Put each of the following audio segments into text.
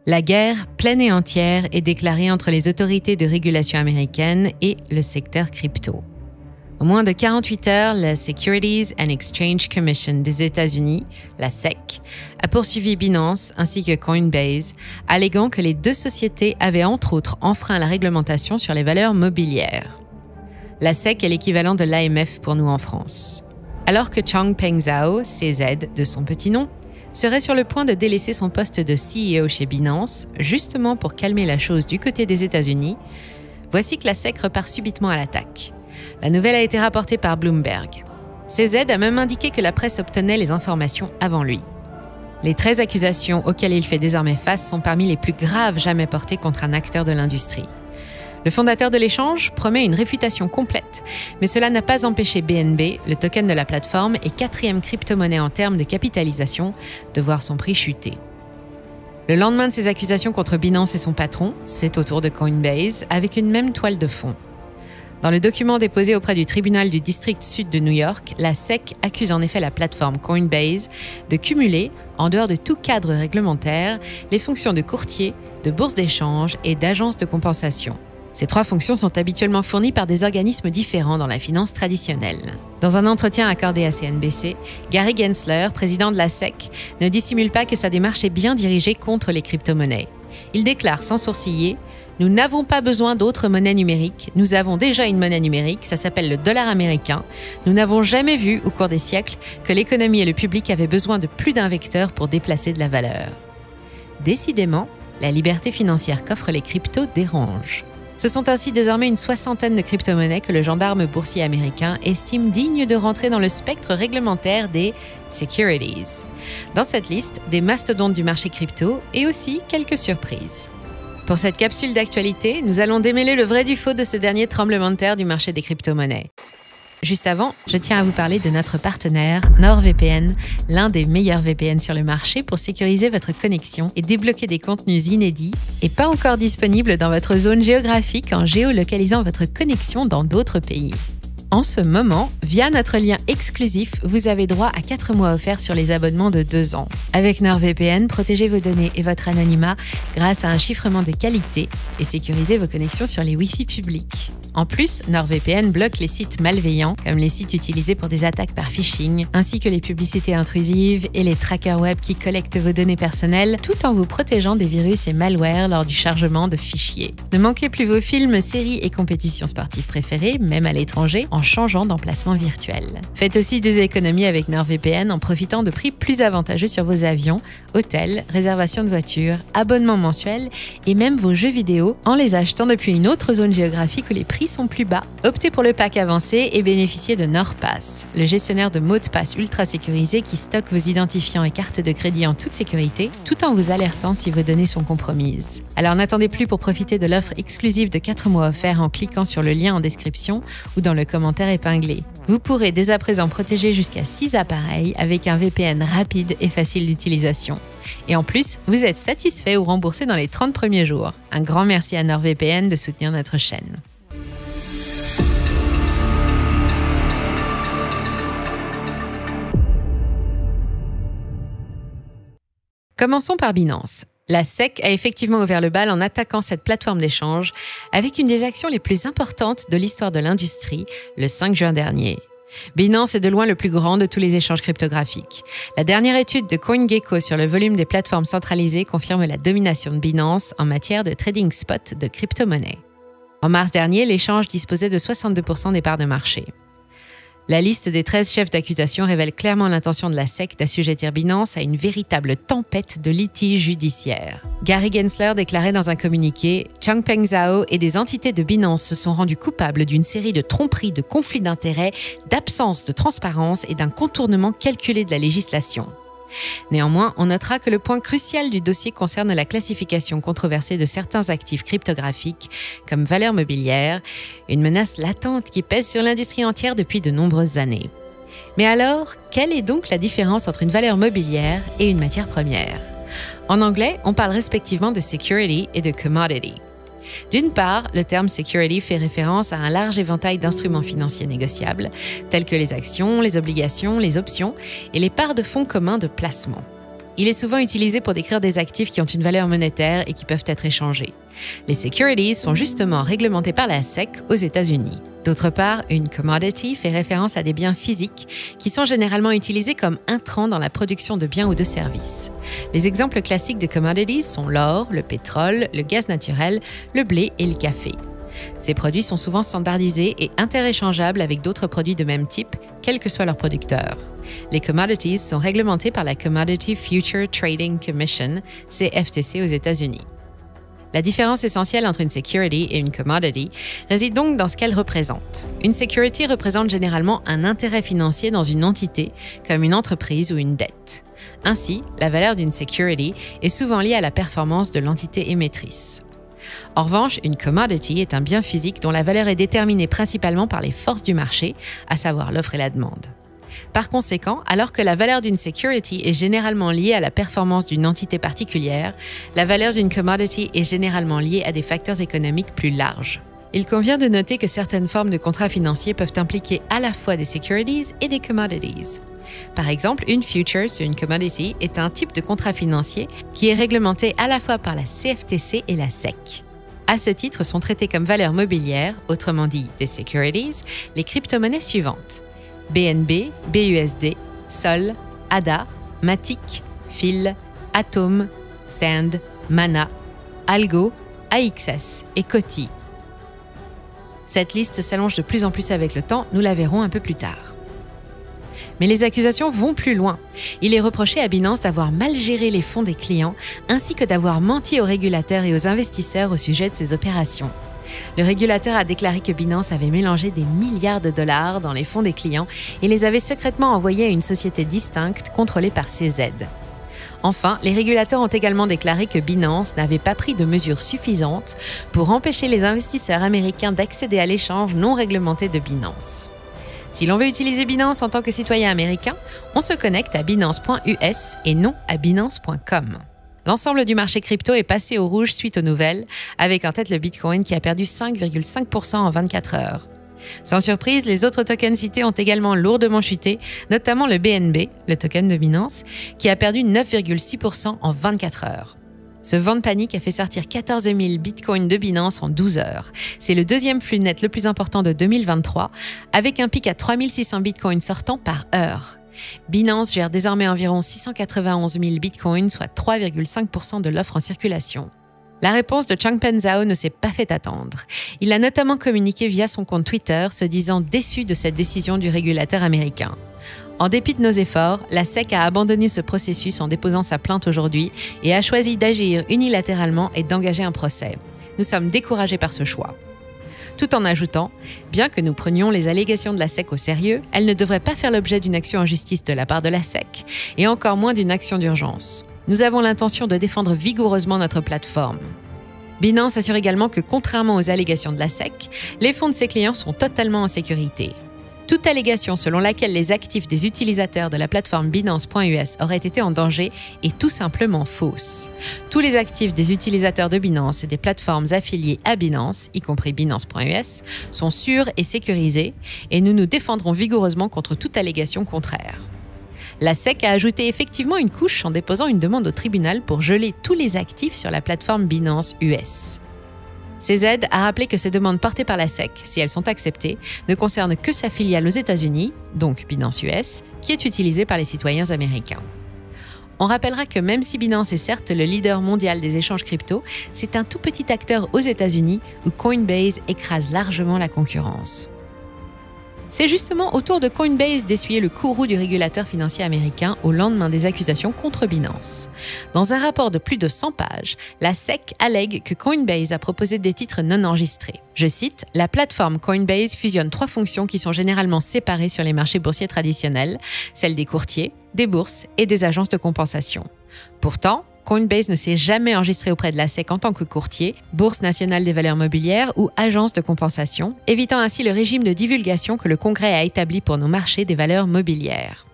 La guerre pleine et entière est déclarée entre les autorités de régulation américaines et le secteur crypto. En moins de 48 heures, la Securities and Exchange Commission des États-Unis, la SEC, a poursuivi Binance ainsi que Coinbase, alléguant que les deux sociétés avaient entre autres enfreint la réglementation sur les valeurs mobilières. La SEC est l'équivalent de l'AMF pour nous en France. Alors que Changpeng Zhao, CZ de son petit nom, serait sur le point de délaisser son poste de CEO chez Binance, justement pour calmer la chose du côté des États-Unis, voici que la SEC repart subitement à l'attaque. La nouvelle a été rapportée par Bloomberg. CZ a même indiqué que la presse obtenait les informations avant lui. Les 13 accusations auxquelles il fait désormais face sont parmi les plus graves jamais portées contre un acteur de l'industrie. Le fondateur de l'échange promet une réfutation complète, mais cela n'a pas empêché BNB, le token de la plateforme et quatrième crypto-monnaie en termes de capitalisation, de voir son prix chuter. Le lendemain de ces accusations contre Binance et son patron, c'est au tour de Coinbase, avec une même toile de fond. Dans le document déposé auprès du tribunal du district sud de New York, la SEC accuse en effet la plateforme Coinbase de cumuler, en dehors de tout cadre réglementaire, les fonctions de courtier, de bourse d'échange et d'agence de compensation. Ces trois fonctions sont habituellement fournies par des organismes différents dans la finance traditionnelle. Dans un entretien accordé à CNBC, Gary Gensler, président de la SEC, ne dissimule pas que sa démarche est bien dirigée contre les crypto-monnaies. Il déclare sans sourciller « Nous n'avons pas besoin d'autres monnaies numériques. Nous avons déjà une monnaie numérique, ça s'appelle le dollar américain. Nous n'avons jamais vu, au cours des siècles, que l'économie et le public avaient besoin de plus d'un vecteur pour déplacer de la valeur. » Décidément, la liberté financière qu'offrent les cryptos dérange. Ce sont ainsi désormais une soixantaine de crypto-monnaies que le gendarme boursier américain estime dignes de rentrer dans le spectre réglementaire des securities. Dans cette liste, des mastodontes du marché crypto et aussi quelques surprises. Pour cette capsule d'actualité, nous allons démêler le vrai du faux de ce dernier tremblement de terre du marché des crypto-monnaies. Juste avant, je tiens à vous parler de notre partenaire NordVPN, l'un des meilleurs VPN sur le marché pour sécuriser votre connexion et débloquer des contenus inédits et pas encore disponibles dans votre zone géographique en géolocalisant votre connexion dans d'autres pays. En ce moment, via notre lien exclusif, vous avez droit à 4 mois offerts sur les abonnements de 2 ans. Avec NordVPN, protégez vos données et votre anonymat grâce à un chiffrement de qualité et sécurisez vos connexions sur les Wi-Fi publics. En plus, NordVPN bloque les sites malveillants, comme les sites utilisés pour des attaques par phishing, ainsi que les publicités intrusives et les trackers web qui collectent vos données personnelles, tout en vous protégeant des virus et malwares lors du chargement de fichiers. Ne manquez plus vos films, séries et compétitions sportives préférées, même à l'étranger, en changeant d'emplacement virtuel. Faites aussi des économies avec NordVPN en profitant de prix plus avantageux sur vos avions, hôtels, réservations de voitures, abonnements mensuels et même vos jeux vidéo en les achetant depuis une autre zone géographique où les prix sont plus bas. Optez pour le pack avancé et bénéficiez de NordPass, le gestionnaire de mots de passe ultra sécurisé qui stocke vos identifiants et cartes de crédit en toute sécurité, tout en vous alertant si vos données sont compromises. Alors n'attendez plus pour profiter de l'offre exclusive de 4 mois offerts en cliquant sur le lien en description ou dans le commentaire épinglé. Vous pourrez dès à présent protéger jusqu'à 6 appareils avec un VPN rapide et facile d'utilisation. Et en plus, vous êtes satisfait ou remboursé dans les 30 premiers jours. Un grand merci à NordVPN de soutenir notre chaîne. Commençons par Binance. La SEC a effectivement ouvert le bal en attaquant cette plateforme d'échange avec une des actions les plus importantes de l'histoire de l'industrie le 5 juin dernier. Binance est de loin le plus grand de tous les échanges cryptographiques. La dernière étude de CoinGecko sur le volume des plateformes centralisées confirme la domination de Binance en matière de trading spot de crypto-monnaies. En mars dernier, l'échange disposait de 62% des parts de marché. La liste des 13 chefs d'accusation révèle clairement l'intention de la SEC d'assujettir Binance à une véritable tempête de litiges judiciaires. Gary Gensler déclarait dans un communiqué « Changpeng Zhao et des entités de Binance se sont rendus coupables d'une série de tromperies, de conflits d'intérêts, d'absence de transparence et d'un contournement calculé de la législation ». Néanmoins, on notera que le point crucial du dossier concerne la classification controversée de certains actifs cryptographiques comme valeurs mobilières, une menace latente qui pèse sur l'industrie entière depuis de nombreuses années. Mais alors, quelle est donc la différence entre une valeur mobilière et une matière première? En anglais, on parle respectivement de security et de commodity. D'une part, le terme security fait référence à un large éventail d'instruments financiers négociables, tels que les actions, les obligations, les options et les parts de fonds communs de placement. Il est souvent utilisé pour décrire des actifs qui ont une valeur monétaire et qui peuvent être échangés. Les securities sont justement réglementés par la SEC aux États-Unis. D'autre part, une commodity fait référence à des biens physiques qui sont généralement utilisés comme intrants dans la production de biens ou de services. Les exemples classiques de commodities sont l'or, le pétrole, le gaz naturel, le blé et le café. Ces produits sont souvent standardisés et interéchangeables avec d'autres produits de même type, quel que soit leur producteur. Les commodities sont réglementées par la Commodity Future Trading Commission, CFTC aux États-Unis. La différence essentielle entre une security et une commodity réside donc dans ce qu'elle représente. Une security représente généralement un intérêt financier dans une entité, comme une entreprise ou une dette. Ainsi, la valeur d'une security est souvent liée à la performance de l'entité émettrice. En revanche, une commodity est un bien physique dont la valeur est déterminée principalement par les forces du marché, à savoir l'offre et la demande. Par conséquent, alors que la valeur d'une security est généralement liée à la performance d'une entité particulière, la valeur d'une commodity est généralement liée à des facteurs économiques plus larges. Il convient de noter que certaines formes de contrats financiers peuvent impliquer à la fois des securities et des commodities. Par exemple, une futures, une commodity, est un type de contrat financier qui est réglementé à la fois par la CFTC et la SEC. À ce titre, sont traités comme valeurs mobilières, autrement dit des securities, les crypto-monnaies suivantes: BNB, BUSD, Sol, ADA, Matic, Phil, Atom, Sand, Mana, Algo, AXS et Coty. Cette liste s'allonge de plus en plus avec le temps, nous la verrons un peu plus tard. Mais les accusations vont plus loin. Il est reproché à Binance d'avoir mal géré les fonds des clients, ainsi que d'avoir menti aux régulateurs et aux investisseurs au sujet de ses opérations. Le régulateur a déclaré que Binance avait mélangé des milliards de dollars dans les fonds des clients et les avait secrètement envoyés à une société distincte contrôlée par CZ. Enfin, les régulateurs ont également déclaré que Binance n'avait pas pris de mesures suffisantes pour empêcher les investisseurs américains d'accéder à l'échange non réglementé de Binance. Si l'on veut utiliser Binance en tant que citoyen américain, on se connecte à binance.us et non à binance.com. L'ensemble du marché crypto est passé au rouge suite aux nouvelles, avec en tête le Bitcoin qui a perdu 5,5% en 24 heures. Sans surprise, les autres tokens cités ont également lourdement chuté, notamment le BNB, le token de Binance, qui a perdu 9,6% en 24 heures. Ce vent de panique a fait sortir 14 000 bitcoins de Binance en 12 heures. C'est le deuxième flux net le plus important de 2023, avec un pic à 3 600 bitcoins sortants par heure. Binance gère désormais environ 691 000 bitcoins, soit 3,5% de l'offre en circulation. La réponse de Changpeng Zhao ne s'est pas fait attendre. Il a notamment communiqué via son compte Twitter, se disant déçu de cette décision du régulateur américain. En dépit de nos efforts, la SEC a abandonné ce processus en déposant sa plainte aujourd'hui et a choisi d'agir unilatéralement et d'engager un procès. Nous sommes découragés par ce choix. Tout en ajoutant, bien que nous prenions les allégations de la SEC au sérieux, elles ne devraient pas faire l'objet d'une action en justice de la part de la SEC, et encore moins d'une action d'urgence. Nous avons l'intention de défendre vigoureusement notre plateforme. Binance assure également que, contrairement aux allégations de la SEC, les fonds de ses clients sont totalement en sécurité. Toute allégation selon laquelle les actifs des utilisateurs de la plateforme Binance.us auraient été en danger est tout simplement fausse. Tous les actifs des utilisateurs de Binance et des plateformes affiliées à Binance, y compris Binance.us, sont sûrs et sécurisés et nous nous défendrons vigoureusement contre toute allégation contraire. La SEC a ajouté effectivement une couche en déposant une demande au tribunal pour geler tous les actifs sur la plateforme Binance US. CZ a rappelé que ces demandes portées par la SEC, si elles sont acceptées, ne concernent que sa filiale aux États-Unis, donc Binance US, qui est utilisée par les citoyens américains. On rappellera que même si Binance est certes le leader mondial des échanges crypto, c'est un tout petit acteur aux États-Unis où Coinbase écrase largement la concurrence. C'est justement au tour de Coinbase d'essuyer le courroux du régulateur financier américain au lendemain des accusations contre Binance. Dans un rapport de plus de 100 pages, la SEC allègue que Coinbase a proposé des titres non enregistrés. Je cite, « La plateforme Coinbase fusionne 3 fonctions qui sont généralement séparées sur les marchés boursiers traditionnels, celles des courtiers, des bourses et des agences de compensation. Pourtant, Coinbase ne s'est jamais enregistré auprès de la SEC en tant que courtier, Bourse nationale des valeurs mobilières ou agence de compensation, évitant ainsi le régime de divulgation que le Congrès a établi pour nos marchés des valeurs mobilières. »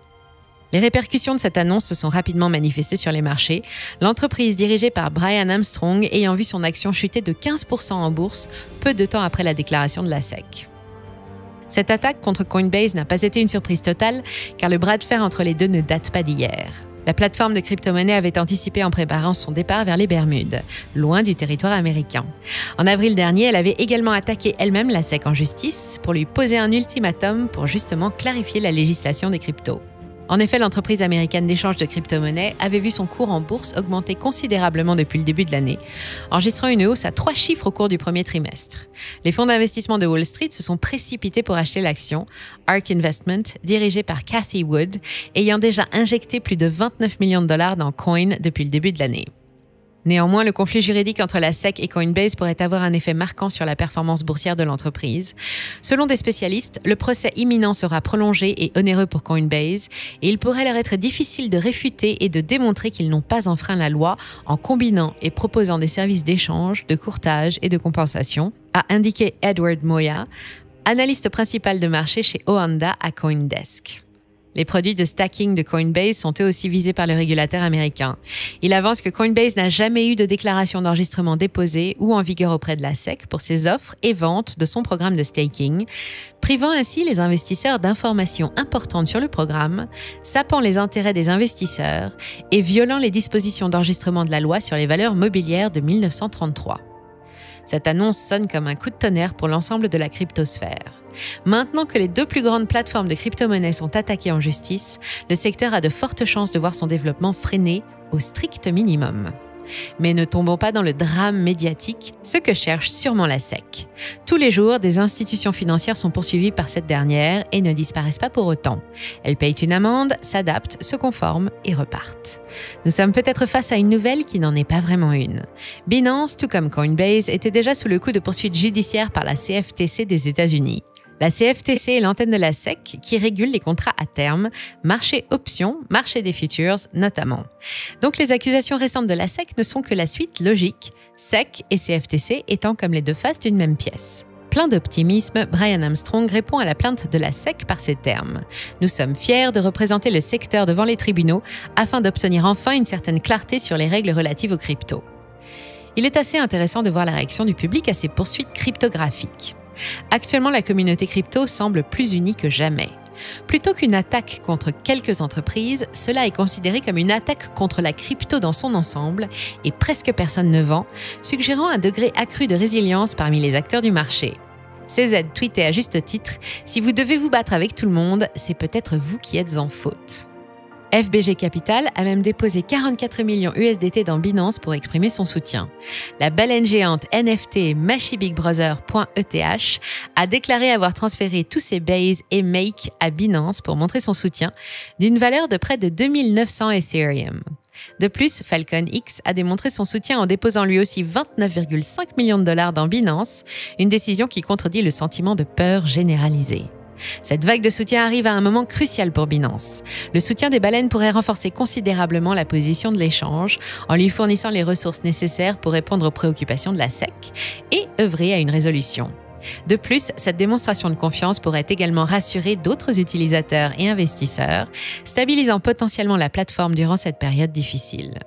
Les répercussions de cette annonce se sont rapidement manifestées sur les marchés, l'entreprise dirigée par Brian Armstrong ayant vu son action chuter de 15% en bourse peu de temps après la déclaration de la SEC. Cette attaque contre Coinbase n'a pas été une surprise totale, car le bras de fer entre les deux ne date pas d'hier. La plateforme de crypto-monnaie avait anticipé en préparant son départ vers les Bermudes, loin du territoire américain. En avril dernier, elle avait également attaqué elle-même la SEC en justice pour lui poser un ultimatum pour justement clarifier la législation des cryptos. En effet, l'entreprise américaine d'échange de crypto-monnaies avait vu son cours en bourse augmenter considérablement depuis le début de l'année, enregistrant une hausse à 3 chiffres au cours du premier trimestre. Les fonds d'investissement de Wall Street se sont précipités pour acheter l'action, ARK Investment, dirigée par Cathie Wood, ayant déjà injecté plus de 29 millions de dollars dans Coin depuis le début de l'année. Néanmoins, le conflit juridique entre la SEC et Coinbase pourrait avoir un effet marquant sur la performance boursière de l'entreprise. Selon des spécialistes, le procès imminent sera prolongé et onéreux pour Coinbase et il pourrait leur être difficile de réfuter et de démontrer qu'ils n'ont pas enfreint la loi en combinant et proposant des services d'échange, de courtage et de compensation, a indiqué Edward Moya, analyste principal de marché chez Oanda à CoinDesk. Les produits de stacking de Coinbase sont eux aussi visés par le régulateur américain. Il avance que Coinbase n'a jamais eu de déclaration d'enregistrement déposée ou en vigueur auprès de la SEC pour ses offres et ventes de son programme de staking, privant ainsi les investisseurs d'informations importantes sur le programme, sapant les intérêts des investisseurs et violant les dispositions d'enregistrement de la loi sur les valeurs mobilières de 1933. Cette annonce sonne comme un coup de tonnerre pour l'ensemble de la cryptosphère. Maintenant que les 2 plus grandes plateformes de crypto-monnaies sont attaquées en justice, le secteur a de fortes chances de voir son développement freiné au strict minimum. Mais ne tombons pas dans le drame médiatique, ce que cherche sûrement la SEC. Tous les jours, des institutions financières sont poursuivies par cette dernière et ne disparaissent pas pour autant. Elles payent une amende, s'adaptent, se conforment et repartent. Nous sommes peut-être face à une nouvelle qui n'en est pas vraiment une. Binance, tout comme Coinbase, était déjà sous le coup de poursuites judiciaires par la CFTC des États-Unis. La CFTC est l'antenne de la SEC qui régule les contrats à terme, marché options, marché des futures notamment. Donc les accusations récentes de la SEC ne sont que la suite logique, SEC et CFTC étant comme les 2 faces d'une même pièce. Plein d'optimisme, Brian Armstrong répond à la plainte de la SEC par ces termes. « Nous sommes fiers de représenter le secteur devant les tribunaux afin d'obtenir enfin une certaine clarté sur les règles relatives aux cryptos. » Il est assez intéressant de voir la réaction du public à ces poursuites cryptographiques. Actuellement, la communauté crypto semble plus unie que jamais. Plutôt qu'une attaque contre quelques entreprises, cela est considéré comme une attaque contre la crypto dans son ensemble et presque personne ne vend, suggérant un degré accru de résilience parmi les acteurs du marché. CZ tweetait à juste titre « Si vous devez vous battre avec tout le monde, c'est peut-être vous qui êtes en faute ». FBG Capital a même déposé 44 millions USDT dans Binance pour exprimer son soutien. La baleine géante NFT MashiBigBrother.eth a déclaré avoir transféré tous ses Base et Make à Binance pour montrer son soutien, d'une valeur de près de 2900 Ethereum. De plus, Falcon X a démontré son soutien en déposant lui aussi 29,5 millions de dollars dans Binance, une décision qui contredit le sentiment de peur généralisé. Cette vague de soutien arrive à un moment crucial pour Binance. Le soutien des baleines pourrait renforcer considérablement la position de l'échange en lui fournissant les ressources nécessaires pour répondre aux préoccupations de la SEC et œuvrer à une résolution. De plus, cette démonstration de confiance pourrait également rassurer d'autres utilisateurs et investisseurs, stabilisant potentiellement la plateforme durant cette période difficile.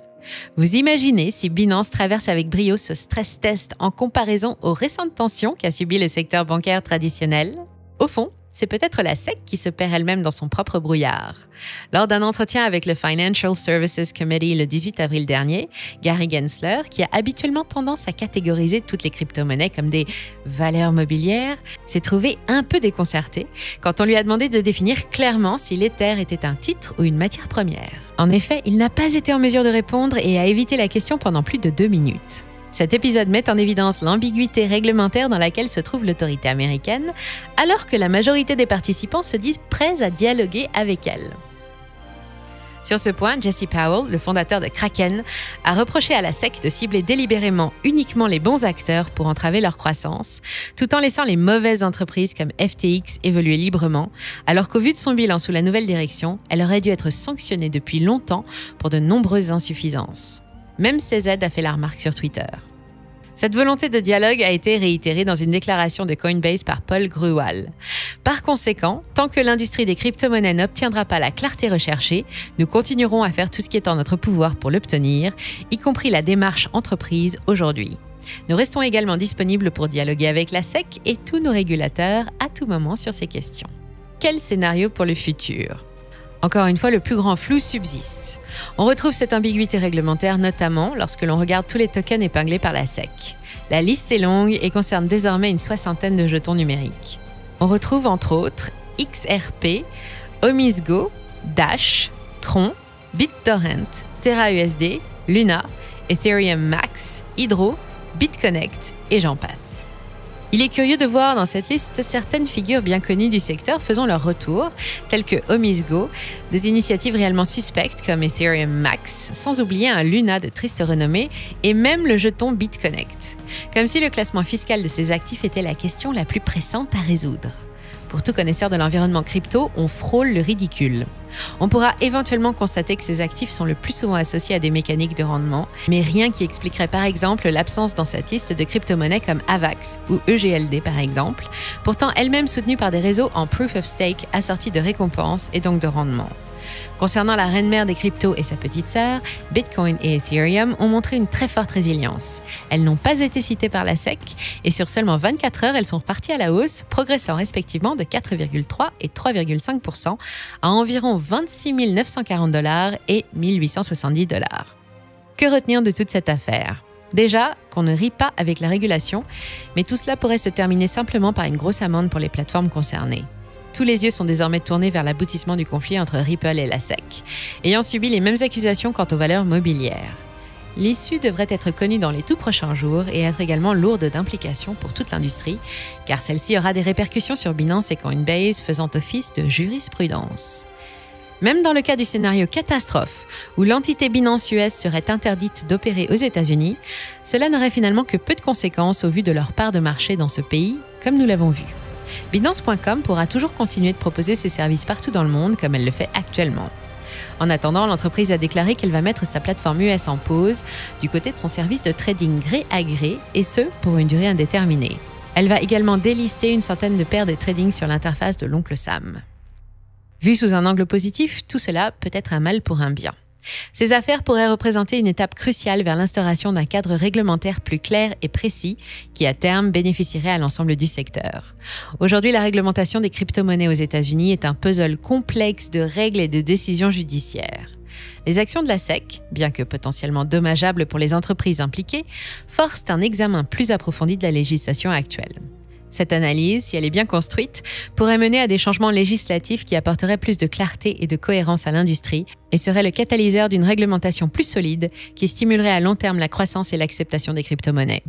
Vous imaginez si Binance traverse avec brio ce stress test en comparaison aux récentes tensions qu'a subi le secteur bancaire traditionnel ? Au fond, c'est peut-être la SEC qui se perd elle-même dans son propre brouillard. Lors d'un entretien avec le Financial Services Committee le 18 avril dernier, Gary Gensler, qui a habituellement tendance à catégoriser toutes les crypto-monnaies comme des valeurs mobilières, s'est trouvé un peu déconcerté quand on lui a demandé de définir clairement si l'Ether était un titre ou une matière première. En effet, il n'a pas été en mesure de répondre et a évité la question pendant plus de 2 minutes. Cet épisode met en évidence l'ambiguïté réglementaire dans laquelle se trouve l'autorité américaine, alors que la majorité des participants se disent prêts à dialoguer avec elle. Sur ce point, Jesse Powell, le fondateur de Kraken, a reproché à la SEC de cibler délibérément uniquement les bons acteurs pour entraver leur croissance, tout en laissant les mauvaises entreprises comme FTX évoluer librement, alors qu'au vu de son bilan sous la nouvelle direction, elle aurait dû être sanctionnée depuis longtemps pour de nombreuses insuffisances. Même CZ a fait la remarque sur Twitter. Cette volonté de dialogue a été réitérée dans une déclaration de Coinbase par Paul Grewal. Par conséquent, tant que l'industrie des crypto-monnaies n'obtiendra pas la clarté recherchée, nous continuerons à faire tout ce qui est en notre pouvoir pour l'obtenir, y compris la démarche entreprise aujourd'hui. Nous restons également disponibles pour dialoguer avec la SEC et tous nos régulateurs à tout moment sur ces questions. Quel scénario pour le futur ? Encore une fois, le plus grand flou subsiste. On retrouve cette ambiguïté réglementaire notamment lorsque l'on regarde tous les tokens épinglés par la SEC. La liste est longue et concerne désormais une soixantaine de jetons numériques. On retrouve entre autres XRP, Omisgo, Dash, Tron, BitTorrent, TerraUSD, Luna, Ethereum Max, Hydro, BitConnect et j'en passe. Il est curieux de voir dans cette liste certaines figures bien connues du secteur faisant leur retour, telles que Omisgo, des initiatives réellement suspectes comme Ethereum Max, sans oublier un Luna de triste renommée et même le jeton BitConnect. Comme si le classement fiscal de ces actifs était la question la plus pressante à résoudre. Pour tout connaisseur de l'environnement crypto, on frôle le ridicule. On pourra éventuellement constater que ces actifs sont le plus souvent associés à des mécaniques de rendement, mais rien qui expliquerait par exemple l'absence dans cette liste de crypto-monnaies comme AVAX ou EGLD par exemple, pourtant elles-mêmes soutenues par des réseaux en proof of stake assortis de récompenses et donc de rendement. Concernant la reine mère des cryptos et sa petite sœur, Bitcoin et Ethereum ont montré une très forte résilience. Elles n'ont pas été citées par la SEC et sur seulement 24 heures, elles sont reparties à la hausse, progressant respectivement de 4,3 et 3,5% à environ 26 940 $ et 1 870 $. Que retenir de toute cette affaire ? Déjà, qu'on ne rit pas avec la régulation, mais tout cela pourrait se terminer simplement par une grosse amende pour les plateformes concernées. Tous les yeux sont désormais tournés vers l'aboutissement du conflit entre Ripple et la SEC, ayant subi les mêmes accusations quant aux valeurs mobilières. L'issue devrait être connue dans les tout prochains jours et être également lourde d'implications pour toute l'industrie, car celle-ci aura des répercussions sur Binance et Coinbase faisant office de jurisprudence. Même dans le cas du scénario catastrophe, où l'entité Binance US serait interdite d'opérer aux États-Unis, cela n'aurait finalement que peu de conséquences au vu de leur part de marché dans ce pays, comme nous l'avons vu. Binance.com pourra toujours continuer de proposer ses services partout dans le monde comme elle le fait actuellement. En attendant, l'entreprise a déclaré qu'elle va mettre sa plateforme US en pause du côté de son service de trading gré à gré et ce, pour une durée indéterminée. Elle va également délister une centaine de paires de trading sur l'interface de l'oncle Sam. Vu sous un angle positif, tout cela peut être un mal pour un bien. Ces affaires pourraient représenter une étape cruciale vers l'instauration d'un cadre réglementaire plus clair et précis qui, à terme, bénéficierait à l'ensemble du secteur. Aujourd'hui, la réglementation des crypto-monnaies aux États-Unis est un puzzle complexe de règles et de décisions judiciaires. Les actions de la SEC, bien que potentiellement dommageables pour les entreprises impliquées, forcent un examen plus approfondi de la législation actuelle. Cette analyse, si elle est bien construite, pourrait mener à des changements législatifs qui apporteraient plus de clarté et de cohérence à l'industrie et serait le catalyseur d'une réglementation plus solide qui stimulerait à long terme la croissance et l'acceptation des crypto-monnaies.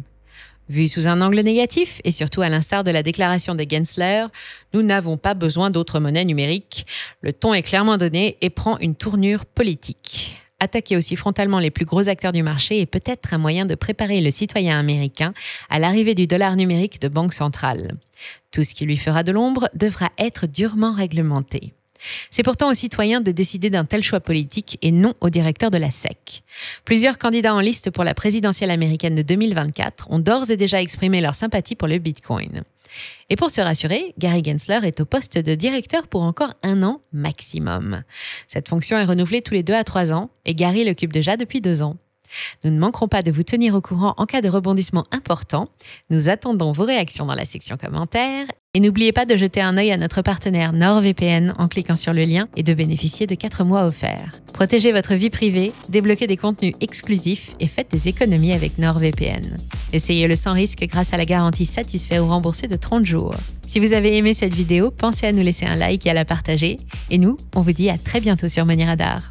Vu sous un angle négatif, et surtout à l'instar de la déclaration des Gensler, nous n'avons pas besoin d'autres monnaies numériques. Le ton est clairement donné et prend une tournure politique. Attaquer aussi frontalement les plus gros acteurs du marché est peut-être un moyen de préparer le citoyen américain à l'arrivée du dollar numérique de banque centrale. Tout ce qui lui fera de l'ombre devra être durement réglementé. C'est pourtant aux citoyens de décider d'un tel choix politique et non au directeur de la SEC. Plusieurs candidats en liste pour la présidentielle américaine de 2024 ont d'ores et déjà exprimé leur sympathie pour le Bitcoin. Et pour se rassurer, Gary Gensler est au poste de directeur pour encore 1 an maximum. Cette fonction est renouvelée tous les 2 à 3 ans et Gary l'occupe déjà depuis 2 ans. Nous ne manquerons pas de vous tenir au courant en cas de rebondissement important. Nous attendons vos réactions dans la section commentaires. Et n'oubliez pas de jeter un œil à notre partenaire NordVPN en cliquant sur le lien et de bénéficier de 4 mois offerts. Protégez votre vie privée, débloquez des contenus exclusifs et faites des économies avec NordVPN. Essayez-le sans risque grâce à la garantie satisfait ou remboursé de 30 jours. Si vous avez aimé cette vidéo, pensez à nous laisser un like et à la partager. Et nous, on vous dit à très bientôt sur Money Radar.